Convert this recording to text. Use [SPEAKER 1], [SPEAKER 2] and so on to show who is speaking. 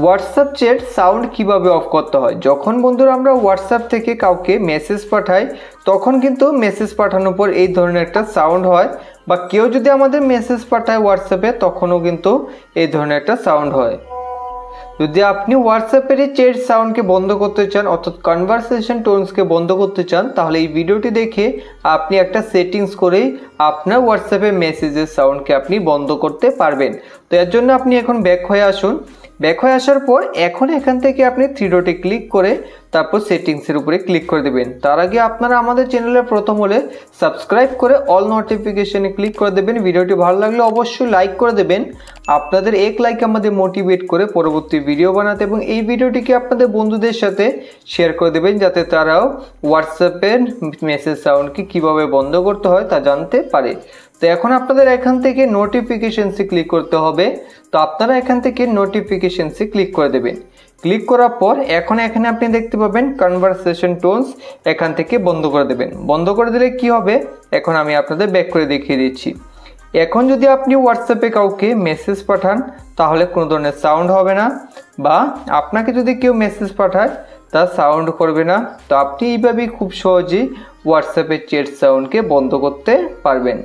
[SPEAKER 1] WhatsApp chat sound কিভাবে of করতে হয়। যখন বন্ধুরা আমরা হোয়াটসঅ্যাপ থেকে কাউকে মেসেজ পাঠাই তখন কিন্তু মেসেজ পাঠানোর পর এই ধরনের একটা সাউন্ড হয়, বা কেউ যদি আমাদের মেসেজ পাঠায় হোয়াটসঅ্যাপে তখনও কিন্তু এই ধরনের একটা সাউন্ড হয়। যদি আপনি হোয়াটসঅ্যাপের এই চ্যাট সাউন্ডকে বন্ধ করতে চান অর্থাৎ কনভারসেশন টোনসকে বন্ধ করতে চান, তাহলে এই ভিডিওটি দেখে আপনি একটা সেটিংস করেই আপনার হোয়াটসঅ্যাপে মেসেজের সাউন্ডকে আপনি বন্ধ করতে পারবেন। তো এর জন্য আপনি এখন ব্যাক হয়ে আসুন। ব্যাক হয়ে আসার পর এখন এখান থেকে আপনি থ্রি ডটে ক্লিক করে তারপর সেটিংসের উপরে ক্লিক করে দেবেন। তার আগে আপনারা আমাদের চ্যানেলে প্রথম হলে সাবস্ক্রাইব করে অল নোটিফিকেশনে ক্লিক করে দেবেন। ভিডিওটি ভালো লাগলে অবশ্যই লাইক করে দেবেন। আপনাদের এক লাইক আমাদের মোটিভেট করে পরবর্তী ভিডিও বানাতে, এবং এই ভিডিওটিকে আপনাদের বন্ধুদের সাথে শেয়ার করে দেবেন যাতে তারাও হোয়াটসঅ্যাপের মেসেজ সাউন্ডকে কীভাবে বন্ধ করতে হয় তা জানতে পারে। তো এখন আপনাদের এখান থেকে নোটিফিকেশনসে ক্লিক করতে হবে। তো আপনারা এখান থেকে নোটিফিকেশনসে ক্লিক করে দেবেন। ক্লিক করার পর এখন এখানে আপনি দেখতে পাবেন কনভারসেশন টোনস, এখান থেকে বন্ধ করে দেবেন। বন্ধ করে দিলে কি হবে এখন আমি আপনাদের ব্যাক করে দেখিয়ে দিচ্ছি। এখন যদি আপনি হোয়াটসঅ্যাপে কাউকে মেসেজ পাঠান তাহলে কোনো ধরনের সাউন্ড হবে না, বা আপনাকে যদি কেউ মেসেজ পাঠায় তা সাউন্ড করবে না। তো আপনি এইভাবেই খুব সহজেই হোয়াটসঅ্যাপের চ্যাট সাউন্ডকে বন্ধ করতে পারবেন।